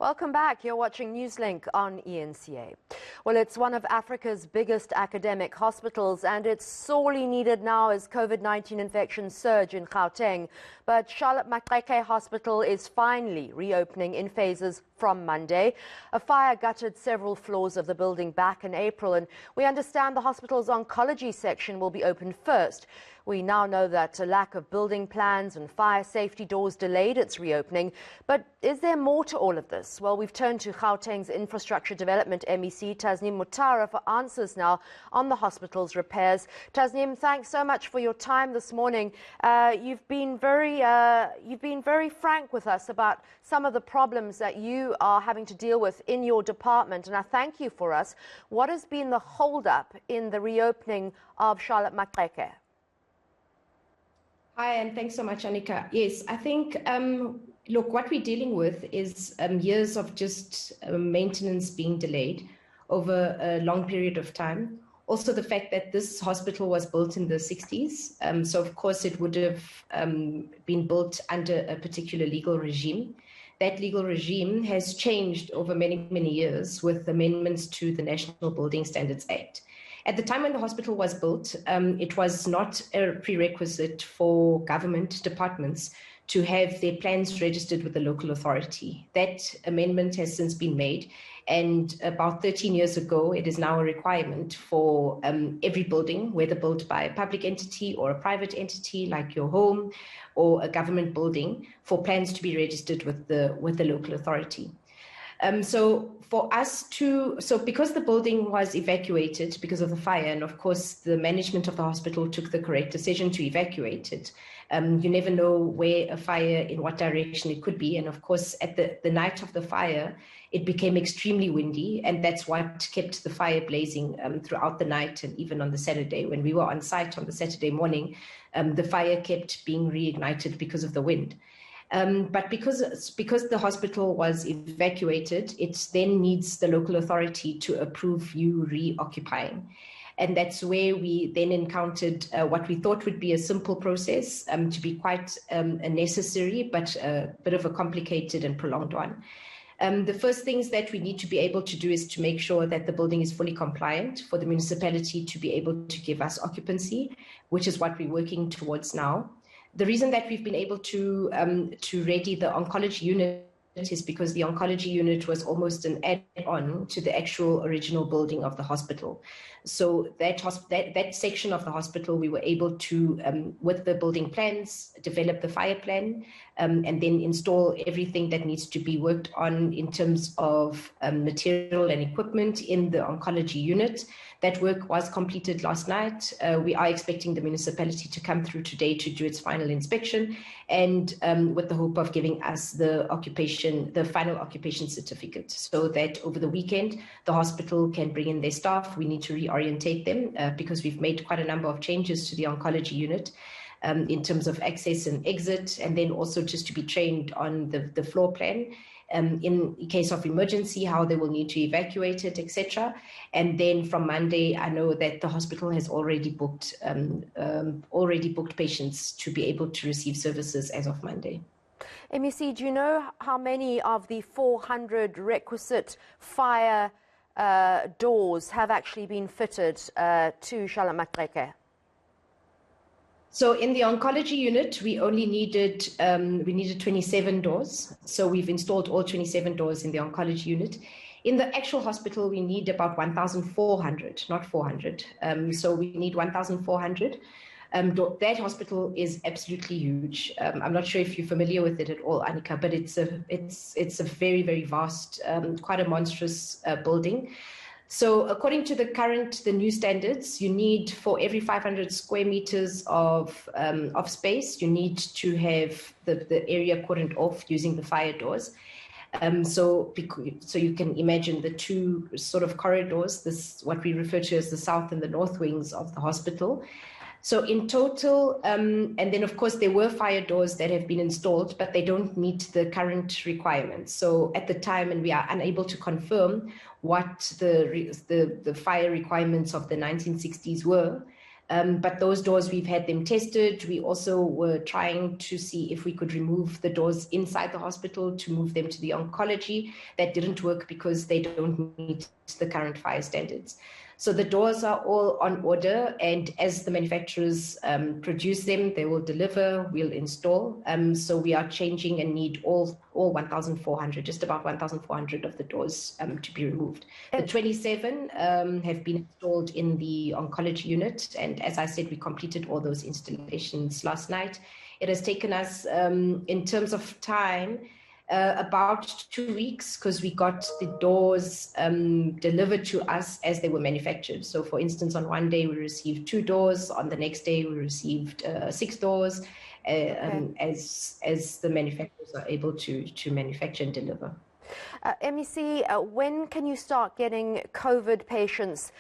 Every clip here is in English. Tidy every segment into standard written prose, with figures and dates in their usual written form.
Welcome back. You're watching Newslink on eNCA. Well, it's one of Africa's biggest academic hospitals, and it's sorely needed now as COVID-19 infections surge in Gauteng. But Charlotte Maxeke Hospital is finally reopening in phases from Monday. A fire gutted several floors of the building back in April, and we understand the hospital's oncology section will be opened first. We now know that a lack of building plans and fire safety doors delayed its reopening. But is there more to all of this? Well, we've turned to Gauteng's Infrastructure Development MEC, Tasneem Motara, for answers now on the hospital's repairs. Tasneem, thanks so much for your time this morning. You've been very frank with us about some of the problems that you are having to deal with in your department, and I thank you for us. What has been the hold-up in the reopening of Charlotte Maxeke? Hi, and thanks so much, Annika. Yes, I think, look, what we're dealing with is years of just maintenance being delayed over a long period of time. Also, the fact that this hospital was built in the 60s. So, of course, it would have been built under a particular legal regime. That legal regime has changed over many, many years with amendments to the National Building Standards Act. At the time when the hospital was built, it was not a prerequisite for government departments to have their plans registered with the local authority. That amendment has since been made, and about 13 years ago, it is now a requirement for every building, whether built by a public entity or a private entity like your home or a government building, for plans to be registered with the local authority. So because the building was evacuated because of the fire, and of course the management of the hospital took the correct decision to evacuate it. You never know where a fire, in what direction it could be. And of course, at the night of the fire, it became extremely windy, and that's what kept the fire blazing throughout the night. And even on the Saturday, when we were on site on the Saturday morning, the fire kept being reignited because of the wind. But because the hospital was evacuated, it then needs the local authority to approve you reoccupying. And that's where we then encountered what we thought would be a simple process to be quite a necessary, but a bit of a complicated and prolonged one. The first things that we need to be able to do is to make sure that the building is fully compliant for the municipality to be able to give us occupancy, which is what we're working towards now. The reason that we've been able to ready the oncology unit is because the oncology unit was almost an add-on to the actual original building of the hospital. So that section of the hospital, we were able to, with the building plans, develop the fire plan, and then install everything that needs to be worked on in terms of material and equipment in the oncology unit. That work was completed last night. We are expecting the municipality to come through today to do its final inspection, and with the hope of giving us the final occupation certificate, so that over the weekend, the hospital can bring in their staff. We need to reorientate them because we've made quite a number of changes to the oncology unit in terms of access and exit, and then also just to be trained on the floor plan. In case of emergency, how they will need to evacuate it, etc. And then from Monday, I know that the hospital has already booked patients to be able to receive services as of Monday. MEC, do you know how many of the 400 requisite fire doors have actually been fitted to Charlotte Maxeke? So in the oncology unit, we only needed 27 doors. So we've installed all 27 doors in the oncology unit. In the actual hospital, we need about 1,400, not 400. So we need 1,400. That hospital is absolutely huge. I'm not sure if you're familiar with it at all, Annika, but it's a very, very vast, quite a monstrous building. So according to the new standards, you need, for every 500 square meters of space, you need to have the area cordoned off using the fire doors. So you can imagine the two sort of corridors, what we refer to as the south and the north wings of the hospital. So in total, and then of course there were fire doors that have been installed, but they don't meet the current requirements. So at the time, and we are unable to confirm what the fire requirements of the 1960s were, But those doors, we've had them tested. We also were trying to see if we could remove the doors inside the hospital to move them to the oncology. That didn't work because they don't meet the current fire standards. So the doors are all on order, and as the manufacturers produce them, they will deliver, we'll install. So we are changing and need all 1,400, just about 1,400 of the doors to be removed. The 27 have been installed in the oncology unit, and as I said, we completed all those installations last night. It has taken us, in terms of time, about 2 weeks, because we got the doors delivered to us as they were manufactured. So for instance, on one day we received 2 doors, on the next day we received 6 doors, as the manufacturers are able to manufacture and deliver. MEC, when can you start getting COVID patients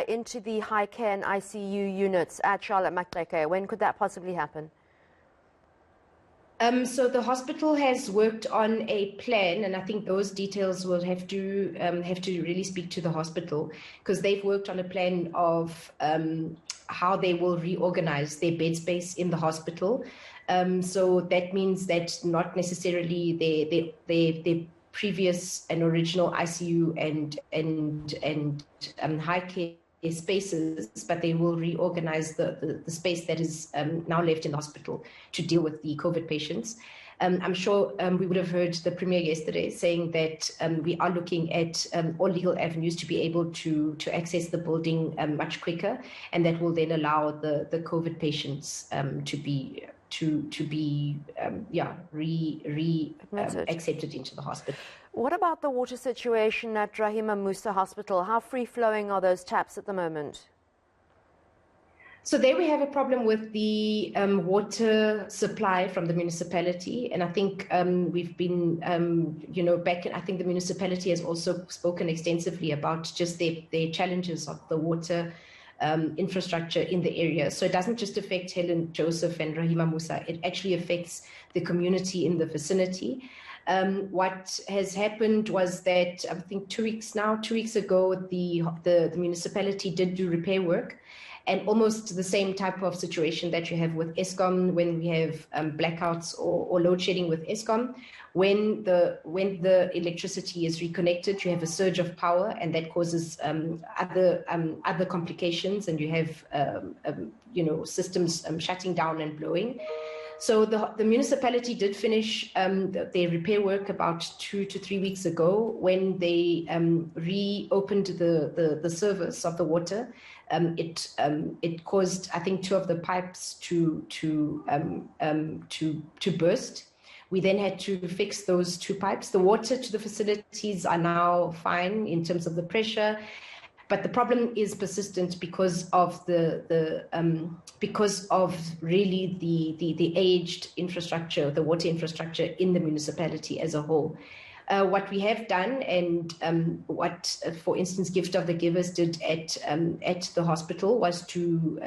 into the high care and ICU units at Charlotte Maxeke? When could that possibly happen? So the hospital has worked on a plan, and I think those details will have to really speak to the hospital, because they've worked on a plan of how they will reorganize their bed space in the hospital. So that means that not necessarily their previous and original ICU and high care spaces, but they will reorganize the space that is now left in the hospital to deal with the COVID patients. I'm sure we would have heard the Premier yesterday saying that we are looking at all legal avenues to be able to access the building much quicker, and that will then allow the COVID patients to be accepted into the hospital. What about the water situation at Rahima Moosa Hospital? How free-flowing are those taps at the moment? So there we have a problem with the water supply from the municipality, and I think we've been, back. I think the municipality has also spoken extensively about just their challenges of the water infrastructure in the area. So it doesn't just affect Helen Joseph and Rahima Moosa; it actually affects the community in the vicinity. What has happened was that I think 2 weeks ago, the municipality did do repair work, and almost the same type of situation that you have with Eskom when we have blackouts or load shedding with Eskom. When the electricity is reconnected, you have a surge of power, and that causes other complications, and you have systems shutting down and blowing. So the municipality did finish their repair work about 2 to 3 weeks ago when they reopened the service of the water. It caused, I think, 2 of the pipes to burst. We then had to fix those 2 pipes. The water to the facilities are now fine in terms of the pressure, but the problem is persistent because of really the aged infrastructure, the water infrastructure in the municipality as a whole. What we have done, and what, for instance, Gift of the Givers did at the hospital, was to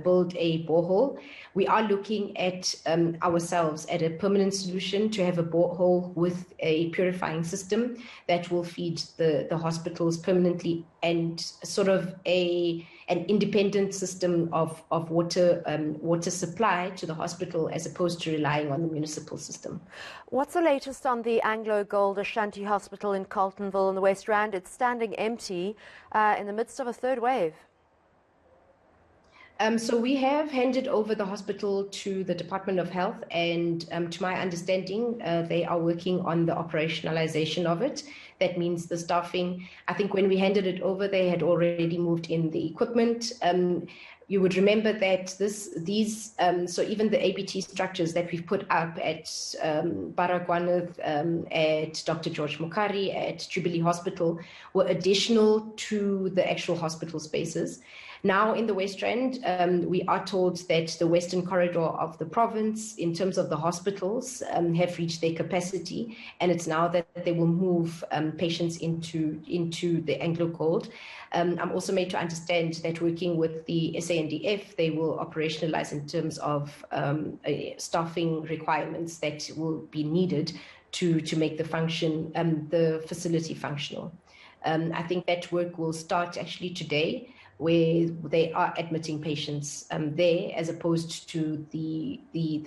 build a borehole. We are looking at ourselves at a permanent solution to have a borehole with a purifying system that will feed the hospitals permanently, and sort of an independent system of water supply to the hospital, as opposed to relying on the municipal system. What's the latest on the AngloGold Ashanti Hospital in Carltonville in the West Rand? It's standing empty in the midst of a 3rd wave. So we have handed over the hospital to the Department of Health, and to my understanding, they are working on the operationalization of it. That means the staffing. I think when we handed it over, they had already moved in the equipment. You would remember that so even the ABT structures that we've put up at Baragwanath, at Dr. George Mukari, at Jubilee Hospital, were additional to the actual hospital spaces. Now in the West Rand, we are told that the western corridor of the province, in terms of the hospitals, have reached their capacity, and it's now that they will move patients into the AngloGold. I'm also made to understand that working with the SANDF, they will operationalize in terms of staffing requirements that will be needed to make the facility functional. I think that work will start actually today. where they are admitting patients there, as opposed to the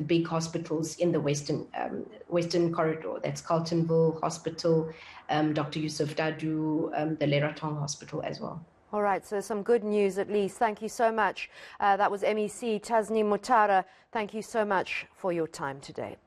big hospitals in the western corridor. That's Carltonville Hospital, Dr. Yusuf Dadu, the Leratong Hospital as well. All right, so some good news at least. Thank you so much. That was MEC Tasneem Motara. Thank you so much for your time today.